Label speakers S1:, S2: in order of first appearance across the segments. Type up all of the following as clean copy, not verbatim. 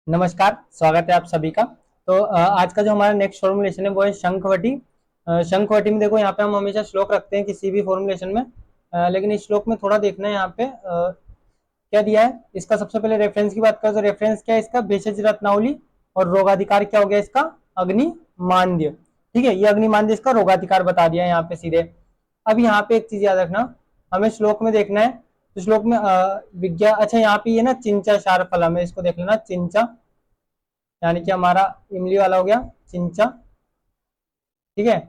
S1: नमस्कार, स्वागत है आप सभी का। तो आज का जो हमारा नेक्स्ट फॉर्मुलेशन है वो है शंखवटी। शंखवटी में देखो यहाँ पे हम हमेशा श्लोक रखते हैं किसी भी फॉर्मुलेशन में, लेकिन इस श्लोक में थोड़ा देखना है यहाँ पे क्या दिया है। इसका सबसे पहले रेफरेंस की बात करें तो रेफरेंस क्या है इसका, भेषज रत्नावली। और रोगाधिकार क्या हो गया इसका, अग्निमांद्य। ठीक है, ये अग्निमांद्य इसका रोगाधिकार बता दिया है यहाँ पे सीधे। अब यहाँ पे एक चीज याद रखना, हमें श्लोक में देखना है। तो श्लोक में विज्ञा, अच्छा यहाँ पे ये ना चिंचा शार फलम है, इसको देख लेना। चिंचा यानी कि हमारा इमली वाला हो गया चिंचा। ठीक है,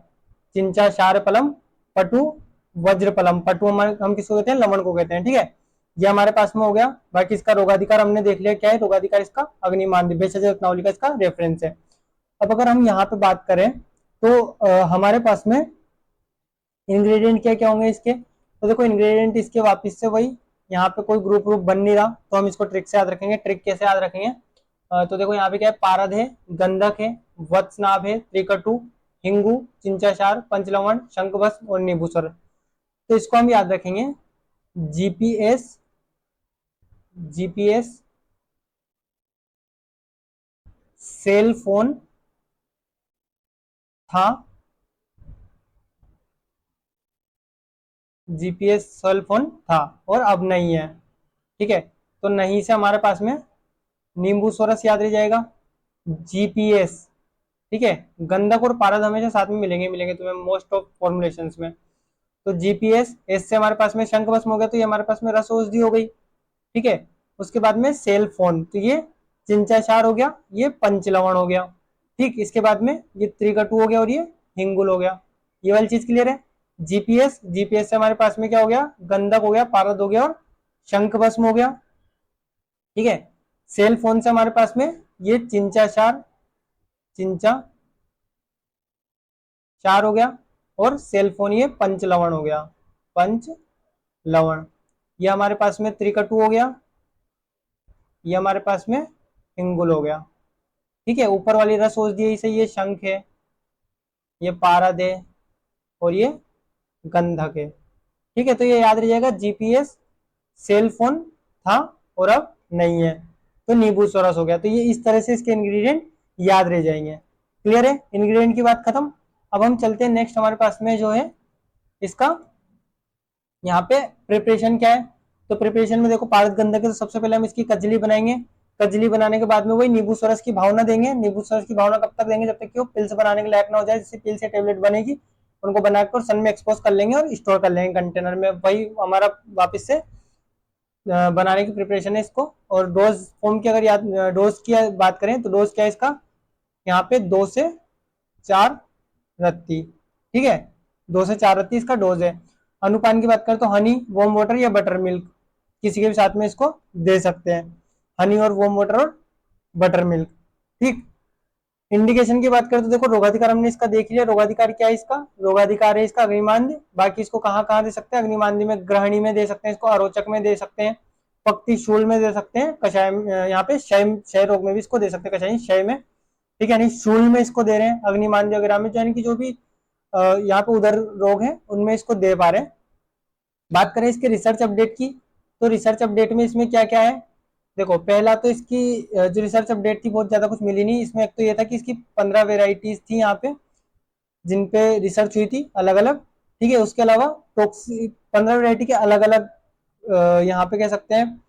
S1: चिंचा शार फलम पटु वज्र फलम। पटु हम किसको कहते हैं, लवण को कहते हैं। ठीक है, ये हमारे पास में हो गया। बाकी इसका रोगाधिकार हमने देख लिया क्या है, रोगाधिकार इसका अग्निमांद्य, भेषज रत्नावली का इसका रेफरेंस है। अब अगर हम यहाँ पे बात करें तो हमारे पास में इंग्रेडिएंट क्या क्या होंगे इसके। तो देखो इंग्रेडिएंट इसके वापिस से वही, यहाँ पे कोई ग्रुप ग्रुप बन नहीं रहा तो हम इसको ट्रिक से याद रखेंगे। ट्रिक कैसे याद रखेंगे, तो देखो यहाँ पे क्या है, पारद है, गंधक है, वत्सनाभ है, त्रिकटु, हिंगू, चिंचाशार, पंचलवण, शंखभस्म और नींबूसर। तो इसको हम याद रखेंगे जीपीएस, जीपीएस सेल फोन था, जीपीएस सेल फोन था और अब नहीं है। ठीक है, तो नहीं से हमारे पास में नींबू सोरस याद रह जाएगा, जीपीएस। ठीक है, गंधक और पारद हमेशा साथ में मिलेंगे मिलेंगे तुम्हें मोस्ट ऑफ फॉर्मुलेशंस में। तो जीपीएस, एस से हमारे पास में शंख भस्म हो गया, तो ये हमारे पास में रस औषधि हो गई। ठीक है, उसके बाद में सेल फोन, तो ये चिंचाशार हो गया, ये पंचलवण हो गया। ठीक, इसके बाद में ये त्रिकटु हो गया और ये हिंगुल हो गया। ये वाली चीज क्लियर है। जीपीएस, जीपीएस से हमारे पास में क्या हो गया, गंधक हो गया, पारद हो गया और शंख भस्म हो गया। ठीक है, सेल फोन से हमारे पास में ये चिंचाशार, चिंचा चार हो गया और सेल फोन ये पंचलवण हो गया, पंच लवण। ये हमारे पास में त्रिकटु हो गया, ये हमारे पास में हिंगुल हो गया। ठीक है, ऊपर वाली रस औषधि से ये शंख है, ये पारद है और ये गंधक है। ठीक है, तो ये याद रह जाएगा जीपीएस सेल फोन था और अब नहीं है, तो नींबू सोरस हो गया। तो ये इस तरह से इसके इंग्रेडिएंट याद रह जाएंगे। क्लियर है, इंग्रेडिएंट की बात खत्म। अब हम चलते हैं नेक्स्ट, हमारे पास में जो है इसका यहाँ पे प्रिपरेशन क्या है। तो प्रिपरेशन में देखो पारद गंधक है, तो सबसे पहले हम इसकी कजली बनाएंगे। कजली बनाने के बाद में वही नींबू सरस की भावना देंगे। नींबू सरस की भावना कब तक देंगे, जब तक कि वो पिल्स बनाने के लायक ना हो जाए, जिससे पिल से टेबलेट बनेगी। उनको बनाकर सन में एक्सपोज कर लेंगे और स्टोर कर लेंगे कंटेनर में। वही हमारा वापस से बनाने की प्रिपरेशन है इसको। और डोज फॉर्म की अगर याद, डोज की बात करें तो डोज क्या है इसका, यहाँ पे 2 से 4 रत्ती। ठीक है, 2 से 4 रत्ती इसका डोज है। अनुपान की बात करें तो हनी, वार्म वाटर या बटर मिल्क किसी के भी साथ में इसको दे सकते हैं। हनी और वार्म वाटर और बटर मिल्क। ठीक, इंडिकेशन की बात करें तो देखो रोगाधिकार हमने इसका देख लिया। रोगाधिकार क्या है इसका, रोगाधिकार है इसका अग्निमांद्य। बाकी इसको कहाँ कहाँ दे सकते हैं, अग्निमांद्य में, ग्रहणी में दे सकते हैं इसको, अरोचक में दे सकते हैं, पक्ति शूल में दे सकते हैं, कषाय यहाँ पे क्षय क्षय रोग में भी इसको दे सकते हैं, कषाय क्षय में। ठीक है, यानी शूल में इसको दे रहे हैं, अग्निमांद्य वगैरह में, यानी कि जो भी यहाँ पे उधर रोग है उनमें इसको दे पा रहे हैं। बात करें इसके रिसर्च अपडेट की, तो रिसर्च अपडेट में इसमें क्या क्या है। देखो पहला तो इसकी जो रिसर्च अपडेट थी बहुत ज्यादा कुछ मिली नहीं इसमें। एक तो ये था कि इसकी 15 वेराइटीज थी यहाँ पे जिन पे रिसर्च हुई थी अलग अलग। ठीक है, उसके अलावा टॉक्सी 15 वेराइटी के अलग अलग यहाँ पे कह सकते हैं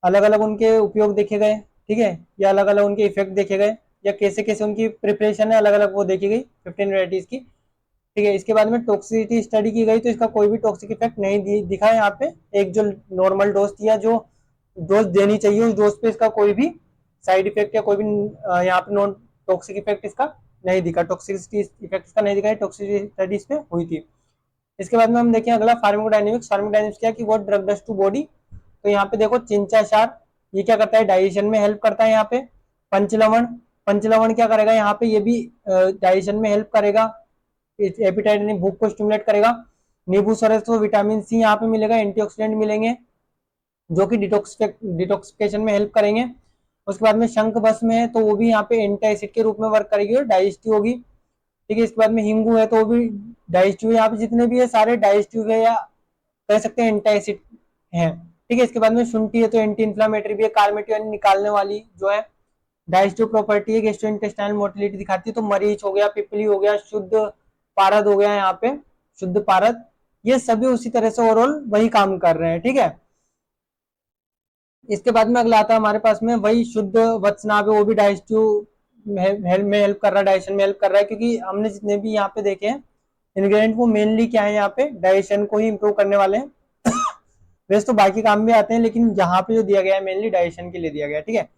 S1: अलग अलग उनके उपयोग देखे गए। ठीक है, या अलग अलग उनके इफेक्ट देखे गए, या कैसे कैसे उनकी प्रिपरेशन है अलग अलग वो देखी गई 15 वेराइटीज की। ठीक है, इसके बाद में टॉक्सिसिटी स्टडी की गई, तो इसका कोई भी टॉक्सिक इफेक्ट नहीं दिखा है यहाँ पे। एक जो नॉर्मल डोज दिया, जो डोज देनी चाहिए उस डोज पे इसका कोई भी साइड इफेक्ट या कोई भी यहाँ पे नॉन टॉक्सिक इफेक्ट इसका नहीं दिखा। टॉक्सिसिटी इफेक्ट इसका नहीं दिखा, टॉक्सिसिटी स्टडी इस पे हुई थी। इसके बाद में हम देखें अगला फार्माकोडायनेमिक्स। फार्माकोडायनेमिक्स क्या कि what drug does to body. तो यहाँ पे देखो चिंचाशार ये क्या करता है, डाइजेशन में हेल्प करता है यहाँ पे। पंचलवण, पंचलवण क्या करेगा यहाँ पे, ये भी डाइजेशन में हेल्प करेगा, एपिटाइट यानी भूख को स्टिमुलेट करेगा। नींबू सरस तो विटामिन सी यहाँ पे मिलेगा, एंटीऑक्सीडेंट मिलेंगे जो कि डिटॉक्सिफिकेशन में हेल्प करेंगे। उसके बाद में शंख भस्म है तो वो भी यहाँ पे एंटी एसिड के रूप में वर्क करेगी और डाइजेस्टिव होगी। ठीक है, इसके बाद में हिंगू है तो वो भी डाइजेस्टिव, यहाँ पे जितने भी है सारे डाइजेस्टिव है या कह सकते हैं एंटी एसिड है। ठीक है, इसके बाद में शुंठी है तो एंटी इन्फ्लामेटरी भी है, कार्मेटिव यानी निकालने वाली जो है। डाइजेस्टिव प्रॉपर्टी है, गैस्ट्रोइंटेस्टाइनल मोटिलिटी दिखाती है। तो मरीच हो गया, पिपली हो गया, शुद्ध पारद हो गया, यहाँ पे शुद्ध पारद, ये सभी उसी तरह से ओवरऑल वही काम कर रहे हैं, ठीक है। इसके बाद में अगला आता है हमारे पास में वही शुद्ध वत्सनाभ है, वो भी डाइजेस्टिव में हेल्प कर रहा है, डाइजेशन में हेल्प कर रहा है, क्योंकि हमने जितने भी यहाँ पे देखे हैं इंग्रेडिएंट वो मेनली क्या है, यहाँ पे डाइजेशन को ही इंप्रूव करने वाले हैं। वैसे तो बाकी काम भी आते हैं, लेकिन यहाँ पे जो दिया गया है मेनली डाइजेशन के लिए दिया गया है, ठीक है।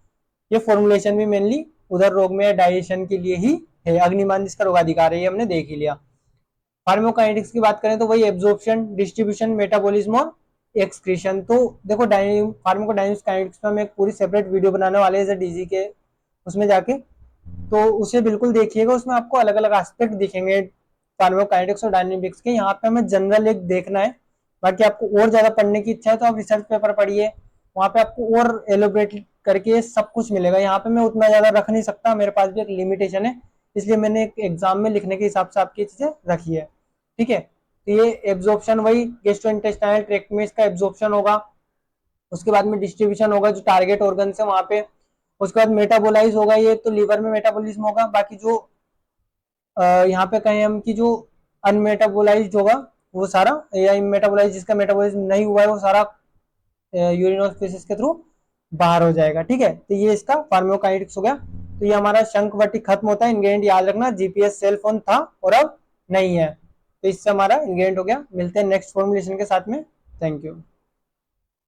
S1: ये फॉर्मुलेशन भी मेनली उधर रोग में डाइजेशन के लिए ही है। अग्निमान जिसका रोगाधिकार है, ये हमने देख ही लिया। फार्माकोकाइनेटिक्स की बात करें तो वही एब्जॉर्प्शन, डिस्ट्रीब्यूशन, मेटाबॉलिज्म और एक्सक्रीशन। तो देखो फार्माकोडायनेमिक्स काइनेटिक्स में हम एक पूरी सेपरेट वीडियो बनाने वाले हैं डीजी के उसमें जाके, तो उसे बिल्कुल देखिएगा, उसमें आपको अलग अलग एस्पेक्ट दिखेंगे फार्माकोकाइनेटिक्स और डायनेमिक्स के। यहाँ पे हमें जनरल एक देखना है, बाकी आपको और ज्यादा पढ़ने की इच्छा है तो आप रिसर्च पेपर पढ़िए, वहां पे आपको और एलोबरेट करके सब कुछ मिलेगा। यहाँ पे मैं उतना ज्यादा रख नहीं सकता, मेरे पास भी एक लिमिटेशन है, इसलिए मैंने एक एग्जाम में लिखने के हिसाब से आपकी चीजें रखी है, ठीक है। तो ये एब्जॉर्प्शन वही गैस्ट्रोइंटेस्टाइनल ट्रैक्ट में इसका एब्जॉर्प्शन होगा, उसके बाद में डिस्ट्रीब्यूशन होगा जो टारगेट ऑर्गन से वहां पे, उसके बाद मेटाबोलाइज होगा, ये तो लीवर में मेटाबॉलिज्म होगा। बाकी जो यहाँ पे कहें हम कि जो अनमेटाबोलाइज्ड होगा वो सारा, या मेटाबोलाइज जिसका मेटाबॉलिज्म नहीं हुआ है वो सारा यूरिन और फेसिस के थ्रू बाहर हो जाएगा, ठीक है। तो ये इसका फार्माकोकाइनेटिक्स हो गया। तो ये हमारा शंखवटी खत्म होता है। इंग्रेडिएंट याद रखना, जीपीएस सेल फोन था और अब नहीं है, तो इससे हमारा इंग्रेडिएंट हो गया। मिलते हैं नेक्स्ट फॉर्मुलेशन के साथ में। Thank you.